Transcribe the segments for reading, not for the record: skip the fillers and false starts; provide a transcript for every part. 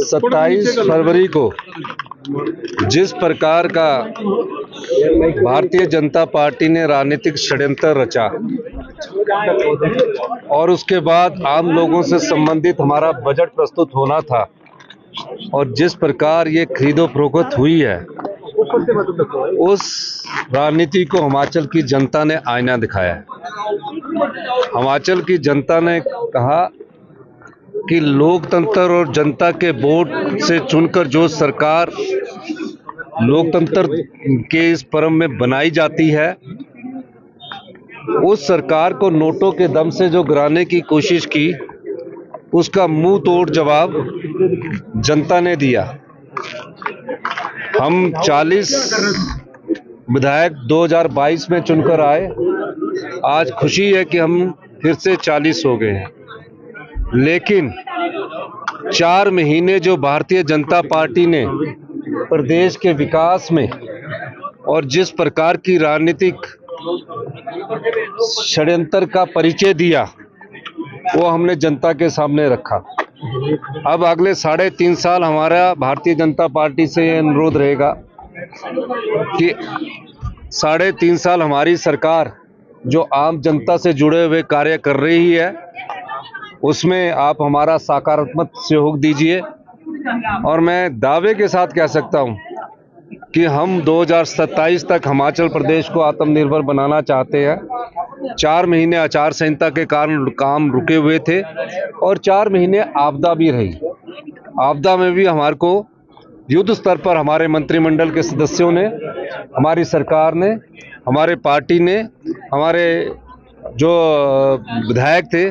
27 फरवरी को जिस प्रकार का भारतीय जनता पार्टी ने राजनीतिक षड्यंत्र रचा और उसके बाद आम लोगों से संबंधित हमारा बजट प्रस्तुत होना था और जिस प्रकार ये खरीदो फरोख्त हुई है, उस राजनीति को हिमाचल की जनता ने आईना दिखाया है। हिमाचल की जनता ने कहा कि लोकतंत्र और जनता के वोट से चुनकर जो सरकार लोकतंत्र के इस पर्व में बनाई जाती है, उस सरकार को नोटों के दम से जो गिराने की कोशिश की, उसका मुंह तोड़ जवाब जनता ने दिया। हम 40 विधायक 2022 में चुनकर आए। आज खुशी है कि हम फिर से 40 हो गए हैं, लेकिन 4 महीने जो भारतीय जनता पार्टी ने प्रदेश के विकास में और जिस प्रकार की राजनीतिक षड्यंत्र का परिचय दिया, वो हमने जनता के सामने रखा। अब अगले 3.5 साल हमारा भारतीय जनता पार्टी से ये अनुरोध रहेगा कि 3.5 साल हमारी सरकार जो आम जनता से जुड़े हुए कार्य कर रही है, उसमें आप हमारा सकारात्मक सहयोग दीजिए। और मैं दावे के साथ कह सकता हूं कि हम 2027 तक हिमाचल प्रदेश को आत्मनिर्भर बनाना चाहते हैं। 4 महीने आचार संहिता के कारण काम रुके हुए थे और 4 महीने आपदा भी रही। आपदा में भी हमारे को युद्ध स्तर पर हमारे मंत्रिमंडल के सदस्यों ने, हमारी सरकार ने, हमारे पार्टी ने, हमारे जो विधायक थे,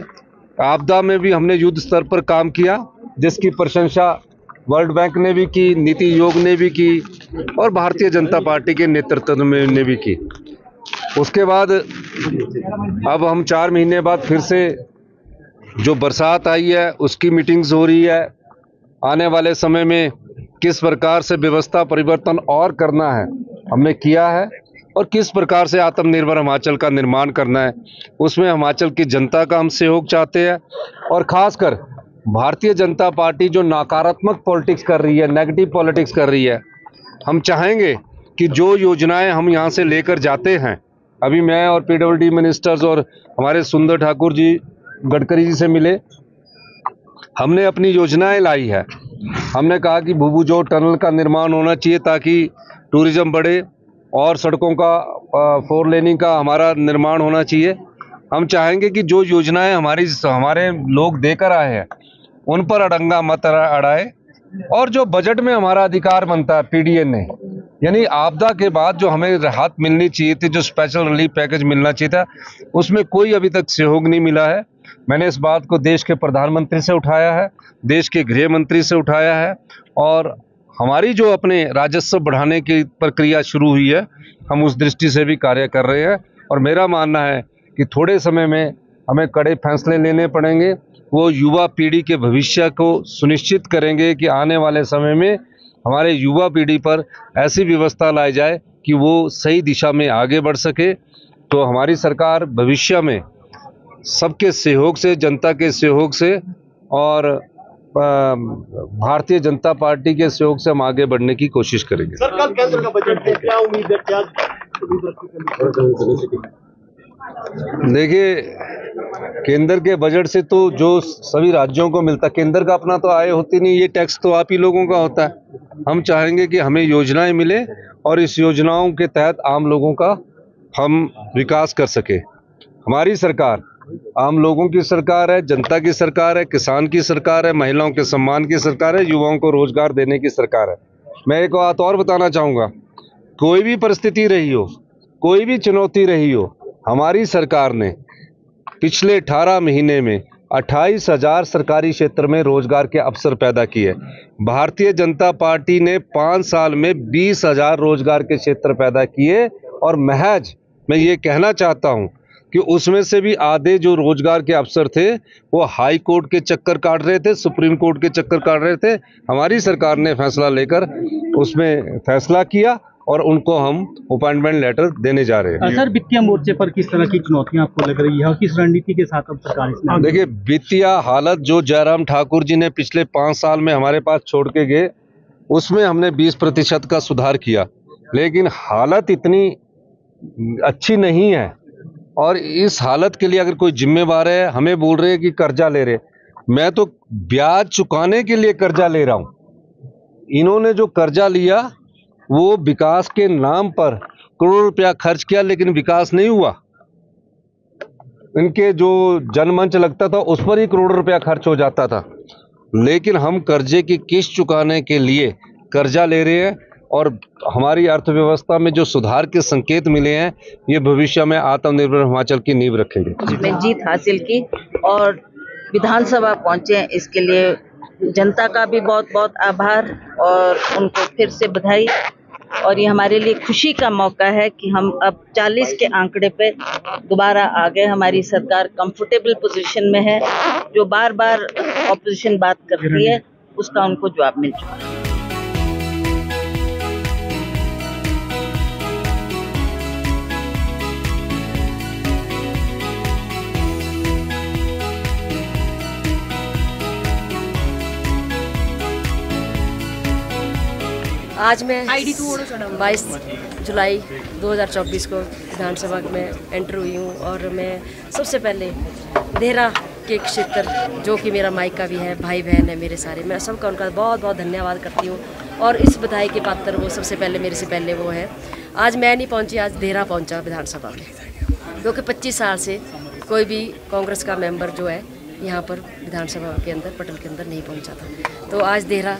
आपदा में भी हमने युद्ध स्तर पर काम किया, जिसकी प्रशंसा वर्ल्ड बैंक ने भी की, नीति आयोग ने भी की और भारतीय जनता पार्टी के नेतृत्व में ने भी की। उसके बाद अब हम 4 महीने बाद फिर से जो बरसात आई है, उसकी मीटिंग्स हो रही है। आने वाले समय में किस प्रकार से व्यवस्था परिवर्तन और करना है, हमने किया है, और किस प्रकार से आत्मनिर्भर हिमाचल का निर्माण करना है, उसमें हिमाचल की जनता का हम सहयोग चाहते हैं। और खासकर भारतीय जनता पार्टी जो नकारात्मक पॉलिटिक्स कर रही है, नेगेटिव पॉलिटिक्स कर रही है, हम चाहेंगे कि जो योजनाएं हम यहां से लेकर जाते हैं, अभी मैं और पीडब्ल्यूडी मिनिस्टर्स और हमारे सुंदर ठाकुर जी गडकरी जी से मिले, हमने अपनी योजनाएं लाई है। हमने कहा कि भूभुजोर टनल का निर्माण होना चाहिए ताकि टूरिज्म बढ़े और सड़कों का 4 लेनिंग का हमारा निर्माण होना चाहिए। हम चाहेंगे कि जो योजनाएं हमारे लोग देकर आए हैं, उन पर अड़ंगा मत अड़ाए, और जो बजट में हमारा अधिकार बनता है पीडीएन ने, यानी आपदा के बाद जो हमें राहत मिलनी चाहिए थी, जो स्पेशल रिलीफ पैकेज मिलना चाहिए था, उसमें कोई अभी तक सहयोग नहीं मिला है। मैंने इस बात को देश के प्रधानमंत्री से उठाया है, देश के गृह मंत्री से उठाया है, और हमारी जो अपने राजस्व बढ़ाने की प्रक्रिया शुरू हुई है, हम उस दृष्टि से भी कार्य कर रहे हैं। और मेरा मानना है कि थोड़े समय में हमें कड़े फैसले लेने पड़ेंगे। वो युवा पीढ़ी के भविष्य को सुनिश्चित करेंगे कि आने वाले समय में हमारे युवा पीढ़ी पर ऐसी व्यवस्था लाई जाए कि वो सही दिशा में आगे बढ़ सके। तो हमारी सरकार भविष्य में सबके सहयोग से, जनता के सहयोग से और भारतीय जनता पार्टी के सहयोग से हम आगे बढ़ने की कोशिश करेंगे। सर, कल केंद्र का बजट है, क्या उम्मीद है, क्या देखिए, केंद्र के बजट से तो जो सभी राज्यों को मिलता, केंद्र का अपना तो आय होती नहीं, ये टैक्स तो आप ही लोगों का होता है। हम चाहेंगे कि हमें योजनाएं मिले और इस योजनाओं के तहत आम लोगों का हम विकास कर सके। हमारी सरकार आम लोगों की सरकार है, जनता की सरकार है, किसान की सरकार है, महिलाओं के सम्मान की सरकार है, युवाओं को रोजगार देने की सरकार है। मैं एक बात और बताना चाहूँगा, कोई भी परिस्थिति रही हो, कोई भी चुनौती रही हो, हमारी सरकार ने पिछले 18 महीने में 28,000 सरकारी क्षेत्र में रोजगार के अवसर पैदा किए। भारतीय जनता पार्टी ने 5 साल में 20,000 रोजगार के क्षेत्र पैदा किए, और महज मैं ये कहना चाहता हूँ कि उसमें से भी आधे जो रोजगार के अवसर थे वो हाई कोर्ट के चक्कर काट रहे थे, सुप्रीम कोर्ट के चक्कर काट रहे थे। हमारी सरकार ने फैसला लेकर उसमें फैसला किया और उनको हम अपॉइंटमेंट लेटर देने जा रहे हैं। सर, वित्तीय मोर्चे पर किस तरह की चुनौतियां आपको लग रही है और किस रणनीति के साथ अब सरकार इसमें आगे? देखिए, वित्तीय हालत जो जयराम ठाकुर जी ने पिछले 5 साल में हमारे पास छोड़ के गए, उसमें हमने 20% का सुधार किया, लेकिन हालत इतनी अच्छी नहीं है। और इस हालत के लिए अगर कोई जिम्मेवार है, हमें बोल रहे हैं कि कर्जा ले रहे, मैं तो ब्याज चुकाने के लिए कर्जा ले रहा हूं। इन्होंने जो कर्जा लिया वो विकास के नाम पर करोड़ रुपया खर्च किया, लेकिन विकास नहीं हुआ। इनके जो जनमंच लगता था उस पर ही करोड़ रुपया खर्च हो जाता था, लेकिन हम कर्जे की किस्त चुकाने के लिए कर्जा ले रहे हैं। और हमारी अर्थव्यवस्था में जो सुधार के संकेत मिले हैं, ये भविष्य में आत्मनिर्भर हिमाचल की नींव रखेंगे। में जीत हासिल की और विधानसभा पहुंचे हैं, इसके लिए जनता का भी बहुत बहुत आभार और उनको फिर से बधाई। और ये हमारे लिए खुशी का मौका है कि हम अब 40 के आंकड़े पे दोबारा आ गए। हमारी सरकार कंफर्टेबल पोजीशन में है। जो बार बार ऑपोजिशन बात करती है उसका उनको जवाब मिल चुका है। आज मैं 22 जुलाई 2024 को विधानसभा में एंटर हुई हूँ और मैं सबसे पहले देहरा के क्षेत्र, जो कि मेरा मायका भी है, भाई बहन है मेरे सारे, मैं सबका उनका बहुत बहुत धन्यवाद करती हूँ। और इस बधाई के पात्र वो सबसे पहले मेरे से पहले वो है। आज मैं नहीं पहुँची, आज देहरा पहुँचा विधानसभा में, क्योंकि 25 साल से कोई भी कांग्रेस का मेंबर जो है यहाँ पर विधानसभा के अंदर पटल के अंदर नहीं पहुँचा था, तो आज देहरा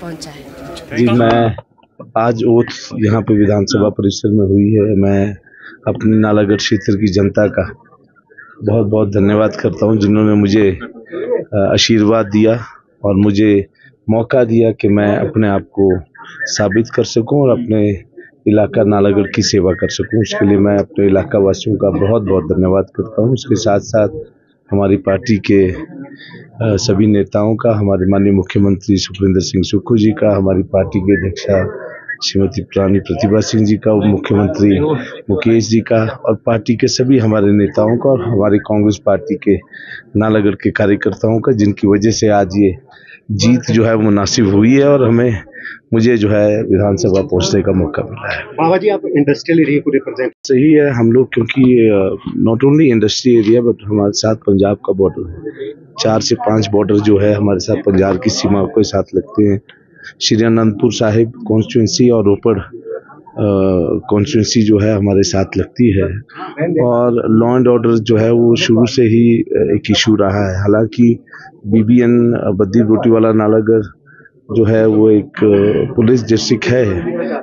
पहुंचा है। जी, मैं आज ओथ यहाँ पे विधानसभा परिसर में हुई है। मैं अपने नालागढ़ क्षेत्र की जनता का बहुत बहुत धन्यवाद करता हूँ, जिन्होंने मुझे आशीर्वाद दिया और मुझे मौका दिया कि मैं अपने आप को साबित कर सकूं और अपने इलाका नालागढ़ की सेवा कर सकूं। उसके लिए मैं अपने इलाका वासियों का बहुत बहुत धन्यवाद करता हूँ। उसके साथ साथ हमारी पार्टी के सभी नेताओं का, हमारे माननीय मुख्यमंत्री सुखविंदर सिंह सुक्खू जी का, हमारी पार्टी के अध्यक्षा श्रीमती रानी प्रतिभा सिंह जी का, उप मुख्यमंत्री मुकेश जी का और पार्टी के सभी हमारे नेताओं का और हमारी कांग्रेस पार्टी के नालागढ़ के कार्यकर्ताओं का, जिनकी वजह से आज ये जीत जो है वो मुनासिब हुई है और मुझे जो है विधानसभा पहुंचने का मौका मिला है। बाबा जी, आप इंडस्ट्रियल एरिया को रिप्रेजेंट। सही है, हम लोग क्योंकि not only industry area but हमारे साथ पंजाब का बॉर्डर है, 4 से 5 बॉर्डर जो है हमारे साथ पंजाब की सीमा के साथ लगते हैं। श्री अनंतपुर साहिब कॉन्स्टिट्यूंसी और रोपड़ कॉन्स्टिट्यूंसी जो है हमारे साथ लगती है। और लॉ एंड ऑर्डर जो है वो शुरू से ही एक इशू रहा है। हालांकि BBN बद्दी बूटीवाला नालागढ़ जो है वो एक पुलिस डिस्ट्रिक्ट है,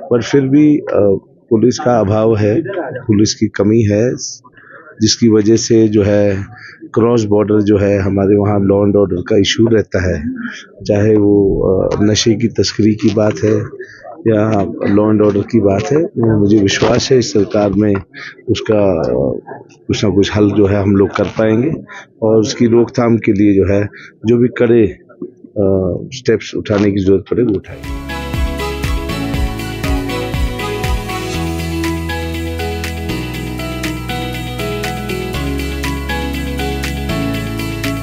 पर फिर भी पुलिस का अभाव है, पुलिस की कमी है, जिसकी वजह से जो है क्रॉस बॉर्डर जो है हमारे वहाँ लॉ एंड ऑर्डर का इशू रहता है। चाहे वो नशे की तस्करी की बात है या लॉ एंड ऑर्डर की बात है, मुझे विश्वास है इस सरकार में उसका कुछ ना कुछ हल जो है हम लोग कर पाएंगे और उसकी रोकथाम के लिए जो है जो भी कड़े स्टेप्स उठाने की जरूरत पड़े वो उठाएंगे।